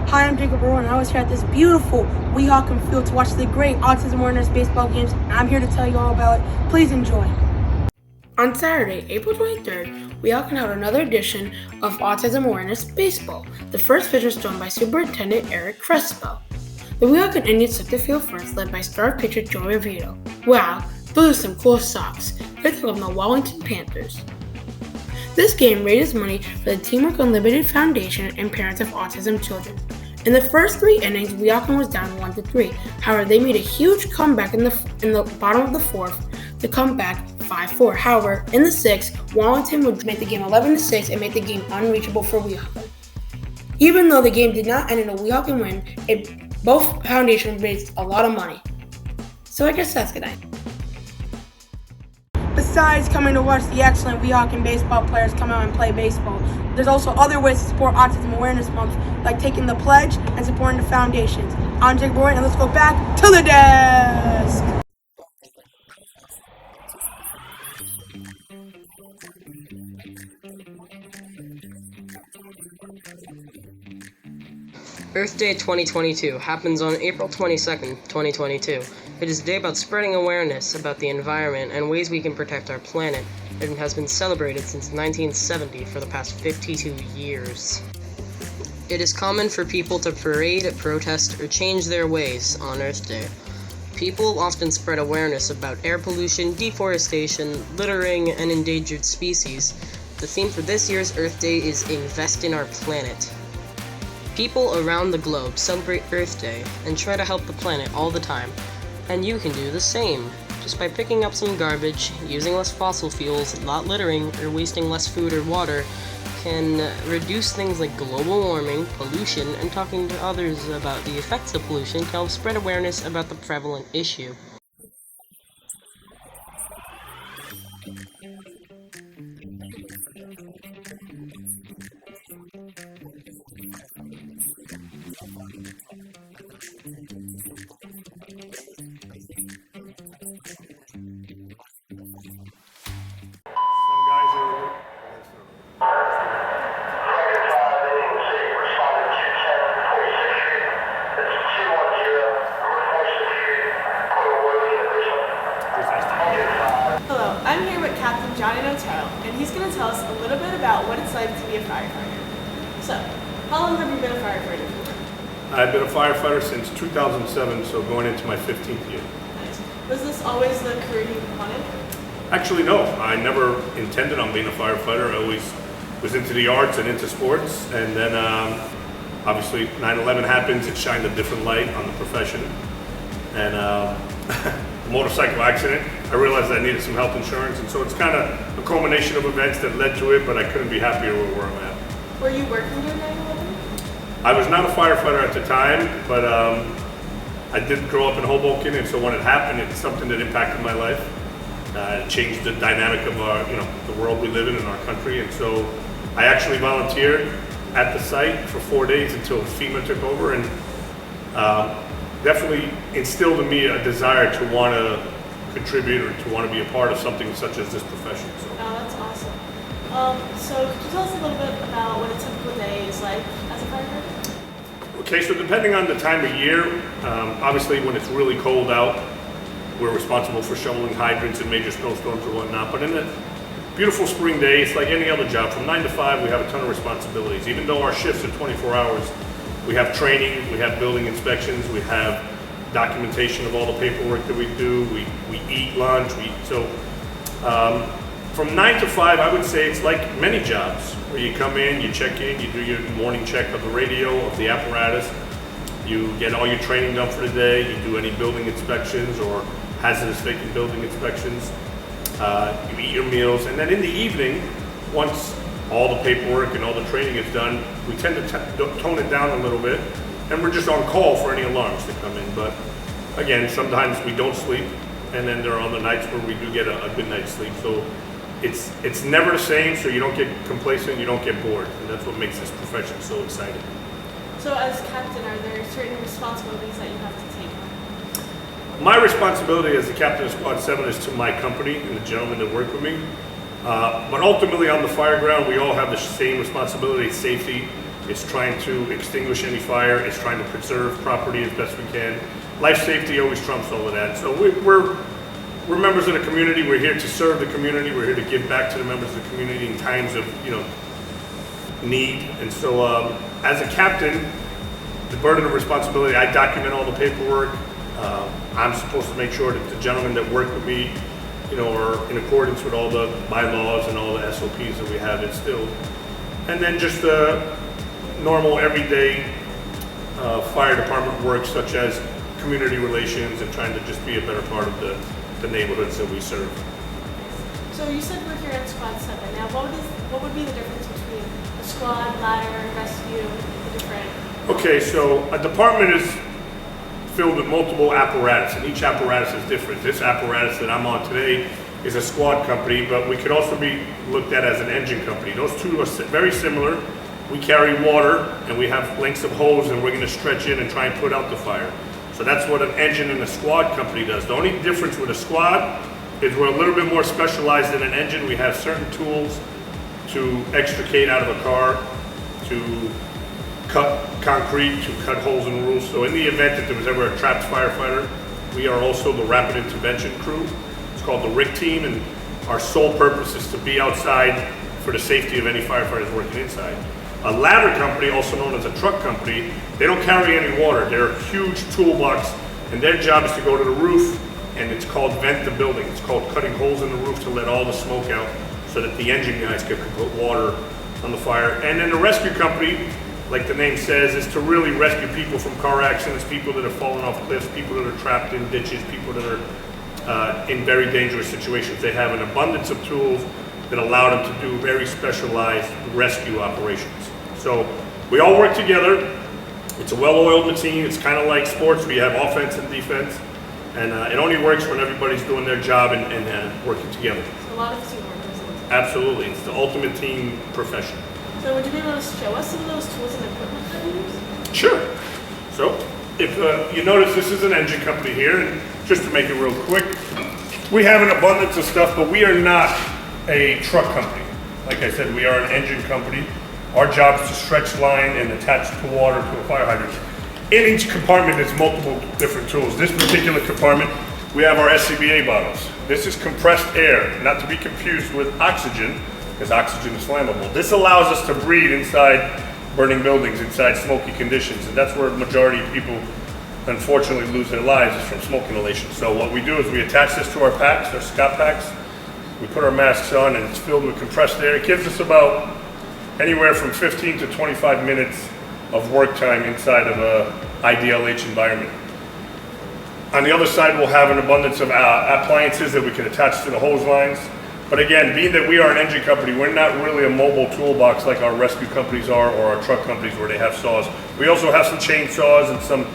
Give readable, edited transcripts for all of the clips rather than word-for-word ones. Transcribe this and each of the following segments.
Hi, I'm Jacob Rowan. I was here at this beautiful Weehawken field to watch the great Autism Awareness baseball games, and I'm here to tell you all about it. Please enjoy. On Saturday, April 23rd, Weehawken held another edition of Autism Awareness Baseball. The first pitch was thrown by Superintendent Eric Crespo. The Weehawken Indians took the field first, led by star pitcher Joey Vito. Wow, those are some cool socks. They're from the Wellington Panthers. This game raised money for the Teamwork Unlimited Foundation and parents of autism children. In the first 3 innings, Weehawken was down 1-3. However, they made a huge comeback in the bottom of the 4th to come back 5-4. However, in the 6th, Wellington would make the game 11-6 and make the game unreachable for Weehawken. Even though the game did not end in a Weehawken win, both foundations raised a lot of money. So I guess that's good night. Besides coming to watch the excellent Weehawken baseball players come out and play baseball, there's also other ways to support Autism Awareness Month, like taking the pledge and supporting the foundations. I'm Jacob Roy, and let's go back to the desk. Earth Day 2022 happens on April 22nd, 2022. It is a day about spreading awareness about the environment and ways we can protect our planet, and has been celebrated since 1970 for the past 52 years. It is common for people to parade, protest, or change their ways on Earth Day. People often spread awareness about air pollution, deforestation, littering, and endangered species. The theme for this year's Earth Day is Invest in Our Planet. People around the globe celebrate Earth Day and try to help the planet all the time, and you can do the same, just by picking up some garbage, using less fossil fuels, not littering, or wasting less food or water, can reduce things like global warming, pollution, and talking to others about the effects of pollution to help spread awareness about the prevalent issue. Hello, I'm here with Captain Johnny Notaro, and he's going to tell us a little bit about what it's like to be a firefighter. So, how long have you been a firefighter for? I've been a firefighter since 2007, so going into my 15th year. Nice. Was this always the career you wanted? Actually, no. I never intended on being a firefighter. I always was into the arts and into sports, and then obviously 9/11 happens. It shined a different light on the profession, and a motorcycle accident. I realized I needed some health insurance, and so it's kind of a culmination of events that led to it, but I couldn't be happier with where I'm at. Were you working during 9/11? I was not a firefighter at the time, but I did grow up in Hoboken, and so when it happened, it's something that impacted my life. It changed the dynamic of our, the world we live in our country, and so I actually volunteered at the site for 4 days until FEMA took over, and definitely instilled in me a desire to want to contribute or to want to be a part of something such as this profession. So. Oh, that's awesome. So could you tell us a little bit about what a typical day is like as a firefighter? Okay, so depending on the time of year, obviously when it's really cold out, we're responsible for shoveling hydrants in major snowstorms or whatnot, but in a beautiful spring day, it's like any other job. From 9 to 5, we have a ton of responsibilities. Even though our shifts are 24 hours, we have training, we have building inspections, we have documentation of all the paperwork that we do, we eat lunch, from 9 to 5, I would say it's like many jobs, where you come in, you check in, you do your morning check of the radio, of the apparatus, you get all your training done for the day, you do any building inspections or hazardous vacant building inspections, you eat your meals, and then in the evening, once all the paperwork and all the training is done, we tend to tone it down a little bit, and we're just on call for any alarms that come in. But again, sometimes we don't sleep, and then there are other nights where we do get a good night's sleep. So it's never the same, so you don't get complacent, you don't get bored, and that's what makes this profession so exciting. So as captain, are there certain responsibilities that you have to take on? My responsibility as the captain of Squad 7 is to my company and the gentlemen that work with me. But ultimately on the fire ground, we all have the same responsibility. Safety. It's trying to extinguish any fire. It's trying to preserve property as best we can. Life safety always trumps all of that. So we're members of the community. We're here to serve the community. We're here to give back to the members of the community in times of need. And so as a captain, the burden of responsibility, I document all the paperwork. I'm supposed to make sure that the gentlemen that work with me, are in accordance with all the bylaws and all the SOPs that we have instilled. And then just the normal everyday fire department work, such as community relations and trying to just be a better part of the neighborhoods that we serve. So you said we're here at Squad 7. Now what would be the difference between a squad, ladder, rescue, the different... Okay, so a department is filled with multiple apparatus, and each apparatus is different. This apparatus that I'm on today is a squad company, but we could also be looked at as an engine company. Those two are very similar. We carry water, and we have lengths of hose, and we're going to stretch in and try and put out the fire. So that's what an engine and a squad company does. The only difference with a squad is we're a little bit more specialized than an engine. We have certain tools to extricate out of a car, to cut concrete, to cut holes in the roof. So in the event that there was ever a trapped firefighter, we are also the rapid intervention crew. It's called the RIC team, and our sole purpose is to be outside for the safety of any firefighters working inside. A ladder company, also known as a truck company, they don't carry any water. They're a huge toolbox, and their job is to go to the roof, and it's called vent the building. It's called cutting holes in the roof to let all the smoke out so that the engine guys can put water on the fire. And then the rescue company, like the name says, is to really rescue people from car accidents, people that have fallen off cliffs, people that are trapped in ditches, people that are in very dangerous situations. They have an abundance of tools that allow them to do very specialized rescue operations. So we all work together. It's a well-oiled machine. It's kind of like sports. We have offense and defense, and it only works when everybody's doing their job and working together. So a lot of teamwork, isn't it? Absolutely. It's the ultimate team profession. So would you be able to show us some of those tools and equipment that you use? Sure. So if you notice, this is an engine company here, and just to make it real quick, we have an abundance of stuff, but we are not a truck company. Like I said, we are an engine company. Our job is to stretch line and attach to water to a fire hydrant. In each compartment, there's multiple different tools. This particular compartment, we have our SCBA bottles. This is compressed air, not to be confused with oxygen, because oxygen is flammable. This allows us to breathe inside burning buildings, inside smoky conditions, and that's where the majority of people unfortunately lose their lives, is from smoke inhalation. So what we do is we attach this to our packs, our Scott packs, we put our masks on, and it's filled with compressed air. It gives us about anywhere from 15 to 25 minutes of work time inside of a IDLH environment. On the other side, we'll have an abundance of appliances that we can attach to the hose lines. But again, being that we are an engine company, we're not really a mobile toolbox like our rescue companies are, or our truck companies where they have saws. We also have some chainsaws and some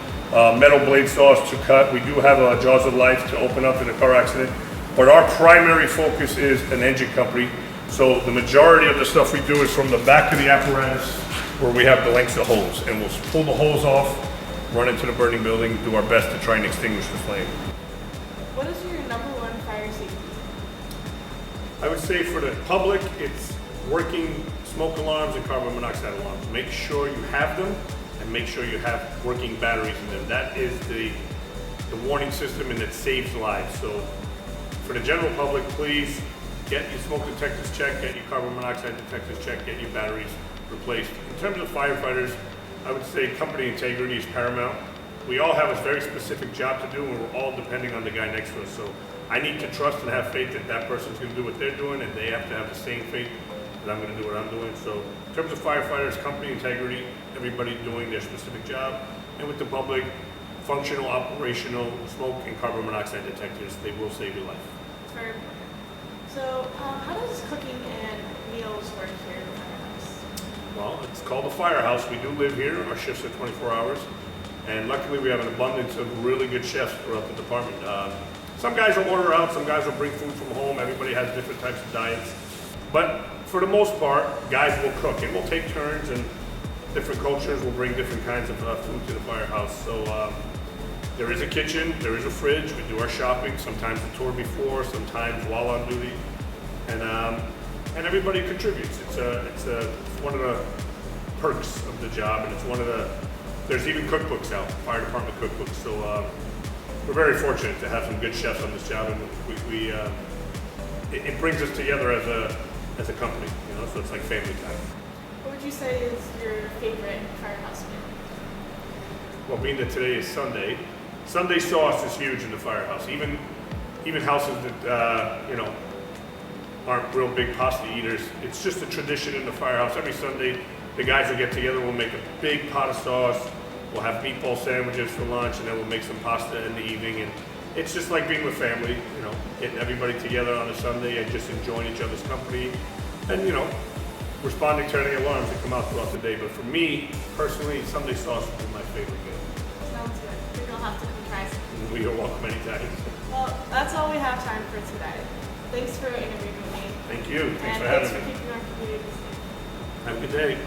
metal blade saws to cut. We do have a jaws of life to open up in a car accident. But our primary focus is an engine company. So the majority of the stuff we do is from the back of the apparatus where we have the lengths of hose. And we'll pull the hose off, run into the burning building, do our best to try and extinguish the flame. What is your number one fire safety? I would say for the public, it's working smoke alarms and carbon monoxide alarms. Make sure you have them, and make sure you have working batteries in them. That is the warning system, and it saves lives. So for the general public, please get your smoke detectors checked, get your carbon monoxide detectors checked, get your batteries replaced. In terms of firefighters, I would say company integrity is paramount. We all have a very specific job to do, and we're all depending on the guy next to us. So I need to trust and have faith that that person's going to do what they're doing, and they have to have the same faith that I'm going to do what I'm doing. So in terms of firefighters, company integrity, everybody doing their specific job, and with the public, functional, operational smoke and carbon monoxide detectors, they will save your life. It's very important. So how does cooking and meals work here in the firehouse? Well, it's called the Firehouse. We do live here. Our shifts are 24 hours. And luckily we have an abundance of really good chefs throughout the department. Some guys will order out, some guys will bring food from home. Everybody has different types of diets. But for the most part, guys will cook, and we'll take turns, and different cultures will bring different kinds of food to the firehouse. So there is a kitchen, there is a fridge. We do our shopping, sometimes a tour before, sometimes while on duty. And everybody contributes. It's one of the perks of the job, and it's one of the, there's even cookbooks out, fire department cookbooks. So we're very fortunate to have some good chefs on this job, and it brings us together as a company, you know. So it's like family time. What would you say is your favorite firehouse meal? Well, being that today is Sunday, Sunday sauce is huge in the firehouse. Even houses that aren't real big pasta eaters, it's just a tradition in the firehouse. Every Sunday, the guys will get together. We'll make a big pot of sauce. We'll have meatball sandwiches for lunch, and then we'll make some pasta in the evening. And it's just like being with family, you know, getting everybody together on a Sunday and just enjoying each other's company, and responding to any alarms that come out throughout the day. But for me personally, Sunday sauce would be my favorite meal. Sounds good. I think I'll have to come try some. We are welcome anytime. Well, that's all we have time for today. Thanks for interviewing me. Thank you. Thanks for and having thanks for me. keeping our community safe. Have a good day.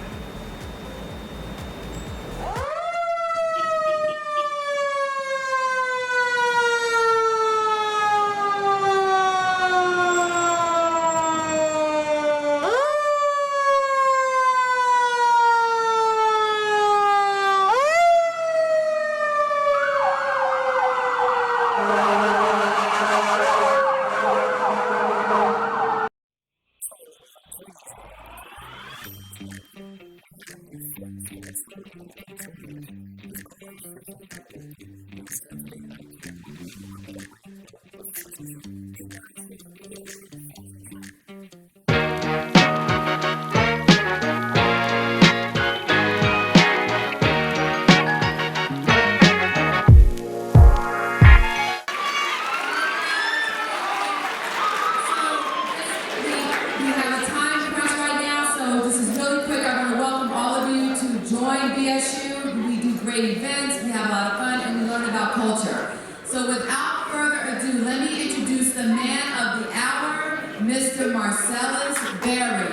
Join BSU, we do great events, we have a lot of fun, and we learn about culture. So without further ado, let me introduce the man of the hour, Mr. Marcellus Berry.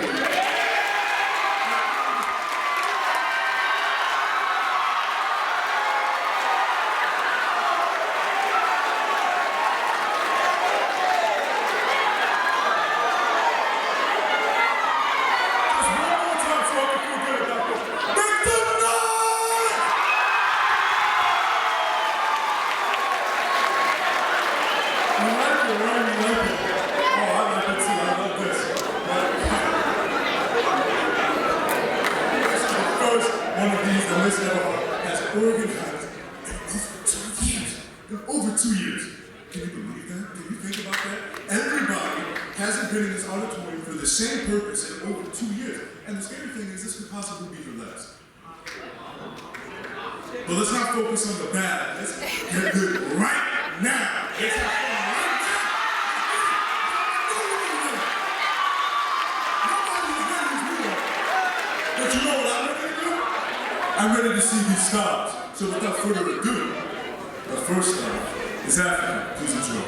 I like it. Oregon has in over 2 years. Can you believe that? Can you think about that? Everybody hasn't been in this auditorium for the same purpose in over 2 years. And the scary thing is this could possibly be for less. But let's not focus on the bad. Let's get good right now. Let's have fun right now. Nobody's ready as we are. But you know what I'm ready to do? I'm ready to see these stars. So without further ado, the first star is Africa. Please enjoy.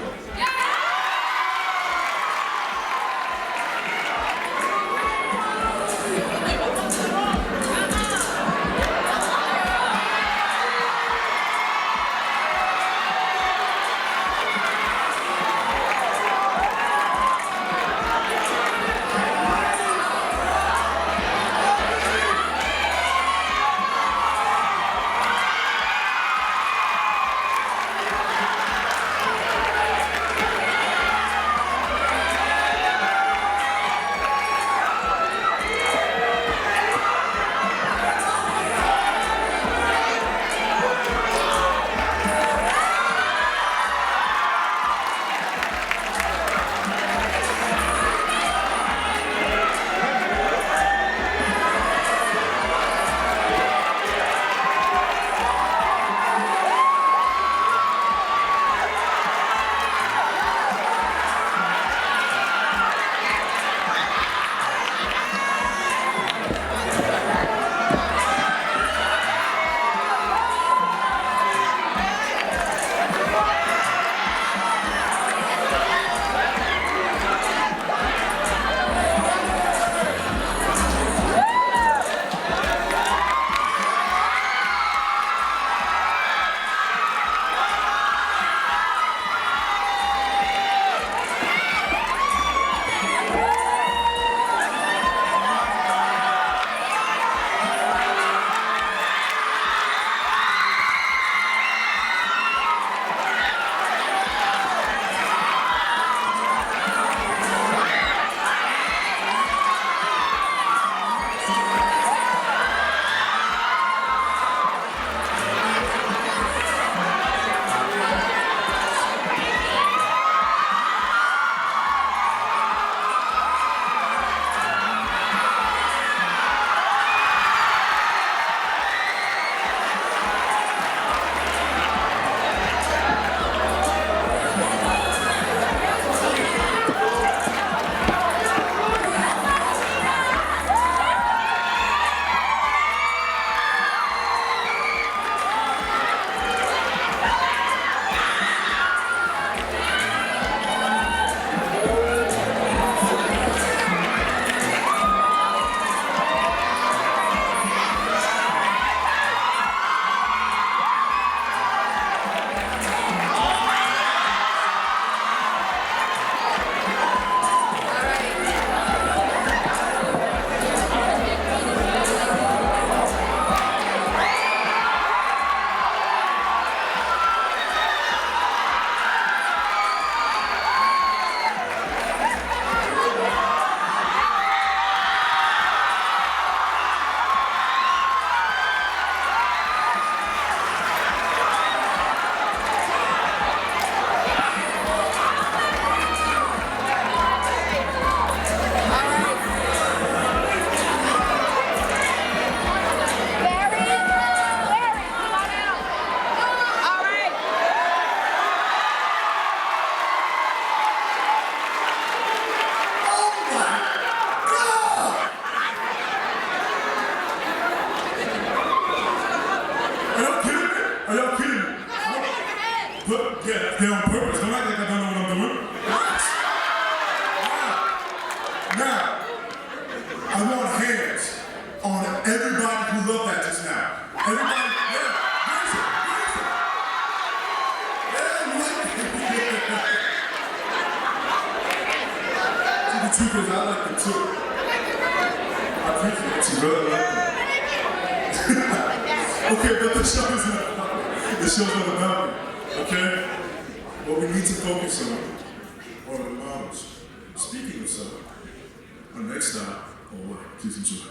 Yeah, they're on purpose. Don't act like I don't know what I'm doing. Now, I want hands on everybody who loved that just now. Everybody, yeah, raise it, raise it. See, the truth is, I like them too. I appreciate you, brother. Okay, but the show is not about me. The show's not about me. Okay? What we need to focus on are the models. Speaking of someone, our next stop, oh boy, please enjoy.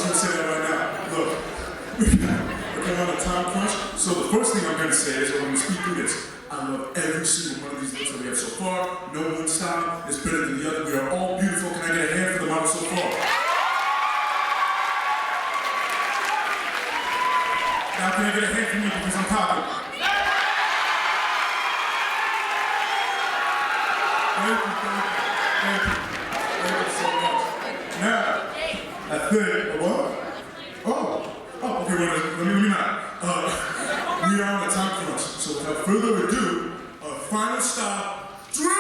just gonna say that right now. Look, we're on a time crunch, so the first thing I'm gonna say is, when we speak through this, I love every single one of these looks that we have so far. No one style is better than the other. We are all beautiful. Can I get a hand for the model so far? Now can I get a hand for me because I'm popular? Thank you so much. Now, I think, what? Oh, okay, let me not. We are on a time crunch, so without further ado, our final stop, drill!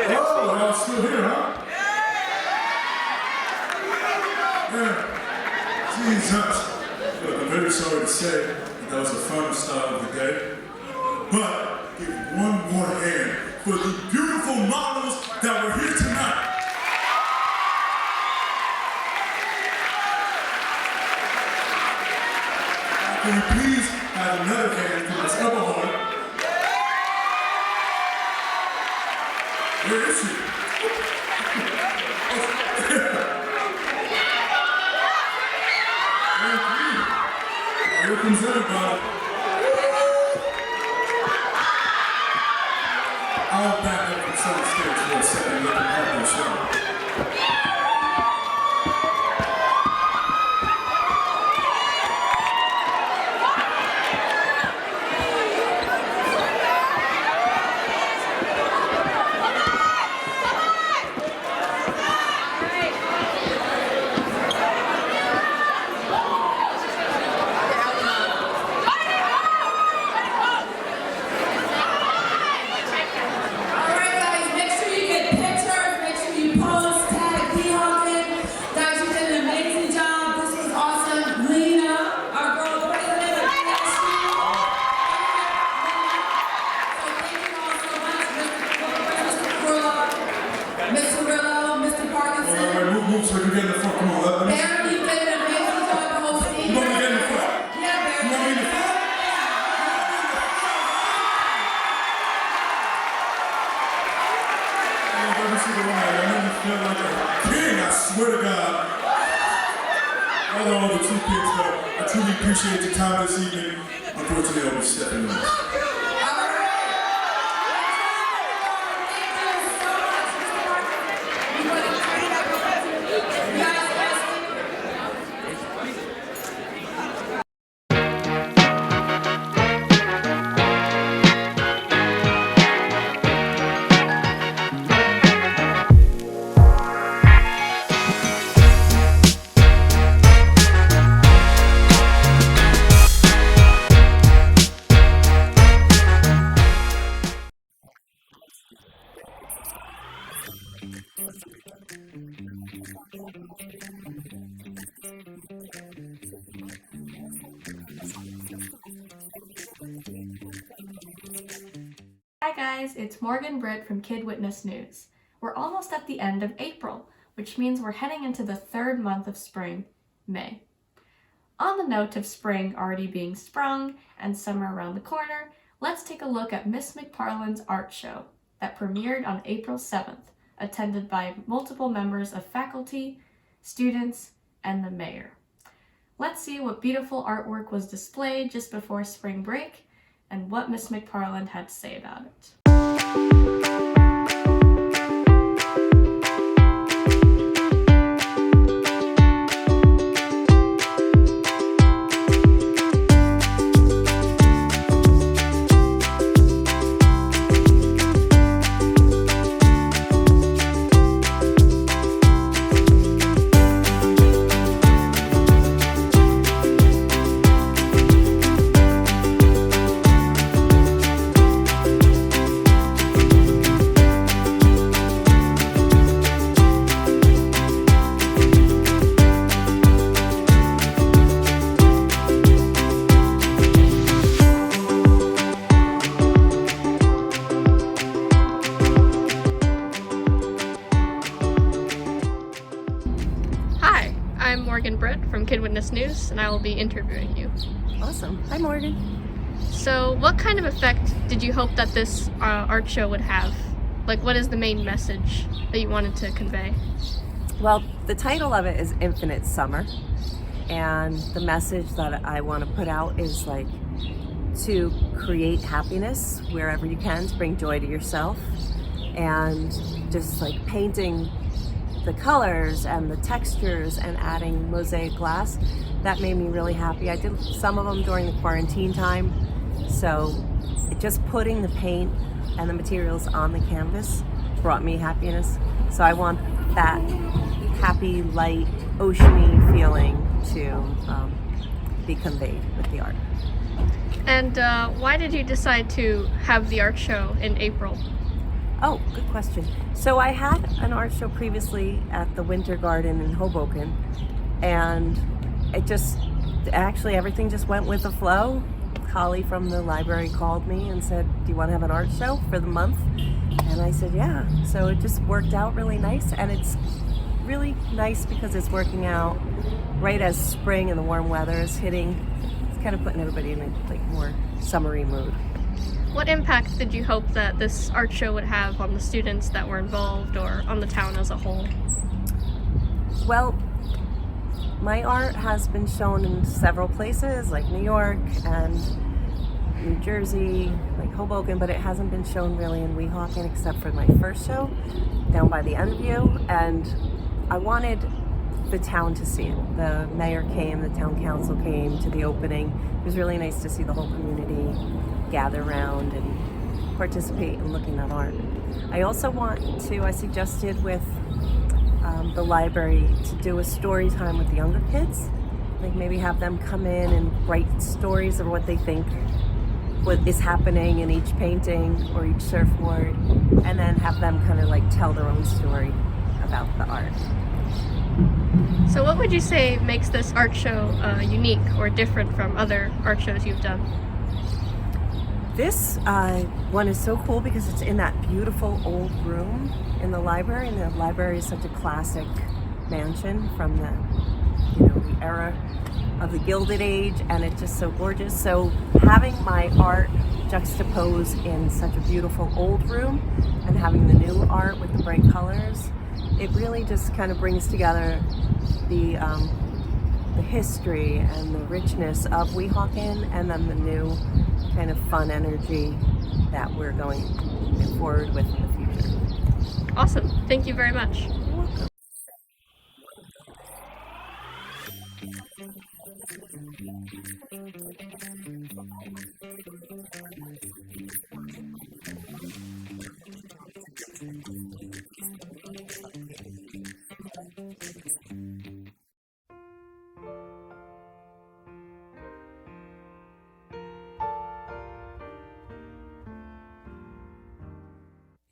Oh, y'all still here, huh? Yeah. Jesus. Look, I'm very sorry to say that was the final stop of the day. But give one more hand for the beautiful models that were here tonight. Can we please have another hand for Miss Everhart? Where is she? Here comes everybody. I'll back up from center stage for a second and let them have their show. So you get in the front, come on, let me. Barry, you did an amazing job hosting. You want me to get in the front? Yeah, Barry. You want me in the front? Let me see the one. I made me feel like a king, I swear to God. Hello, all the two kids, though. I truly appreciate your time this evening. Unfortunately, I'll be stepping in. Hi guys, it's Morgan Britt from Kid Witness News. We're almost at the end of April, which means we're heading into the third month of spring, May. On the note of spring already being sprung and summer around the corner, let's take a look at Miss McParland's art show that premiered on April 7th, attended by multiple members of faculty, students, and the mayor. Let's see what beautiful artwork was displayed just before spring break and what Miss McParland had to say about it. I'm Morgan Britt from Kid Witness News, and I will be interviewing you. Awesome. Hi, Morgan. So, what kind of effect did you hope that this art show would have? Like, what is the main message that you wanted to convey? Well, the title of it is Infinite Summer, and the message that I want to put out is like to create happiness wherever you can, to bring joy to yourself, and just like painting the colors and the textures and adding mosaic glass. That made me really happy. I did some of them during the quarantine time, so just putting the paint and the materials on the canvas brought me happiness. So I want that happy, light, oceany feeling to be conveyed with the art. And why did you decide to have the art show in April? Oh, good question. So I had an art show previously at the Winter Garden in Hoboken, and everything just went with the flow. Holly from the library called me and said, do you want to have an art show for the month? And I said, yeah. So it just worked out really nice, and it's really nice because it's working out right as spring and the warm weather is hitting. It's kind of putting everybody in a more summery mood. What impact did you hope that this art show would have on the students that were involved or on the town as a whole? Well, my art has been shown in several places like New York and New Jersey, like Hoboken, but it hasn't been shown really in Weehawken except for my first show down by the Endview, and I wanted the town to see it. The mayor came, the town council came to the opening. It was really nice to see the whole community gather around and participate in looking at art. I also I suggested with the library to do a story time with the younger kids, like maybe have them come in and write stories of what they think what is happening in each painting or each surfboard, and then have them kind of like tell their own story about the art. So what would you say makes this art show unique or different from other art shows you've done? This one is so cool because it's in that beautiful old room in the library, and the library is such a classic mansion from the era of the Gilded Age, and it's just so gorgeous. So having my art juxtaposed in such a beautiful old room and having the new art with the bright colors, it really just kind of brings together the history and the richness of Weehawken, and then the new kind of fun energy that we're going forward with in the future. Awesome. Thank you very much. You're welcome.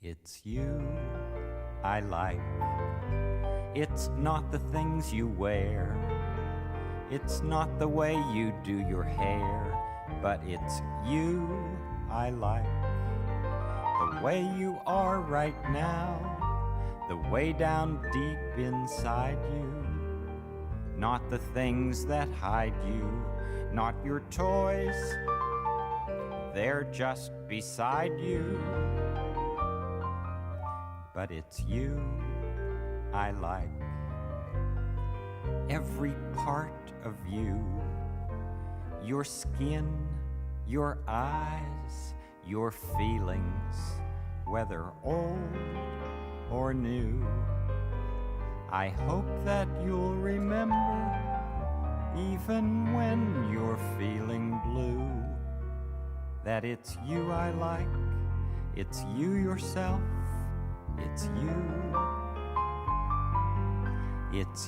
It's you I like. It's not the things you wear. It's not the way you do your hair. But it's you I like. the way you are right now, the way down deep inside you. Not the things that hide you, not your toys, they're just beside you. But it's you I like, every part of you, your skin, your eyes, your feelings, whether old or new. I hope that you'll remember, even when you're feeling blue, that it's you I like, it's you yourself, it's you I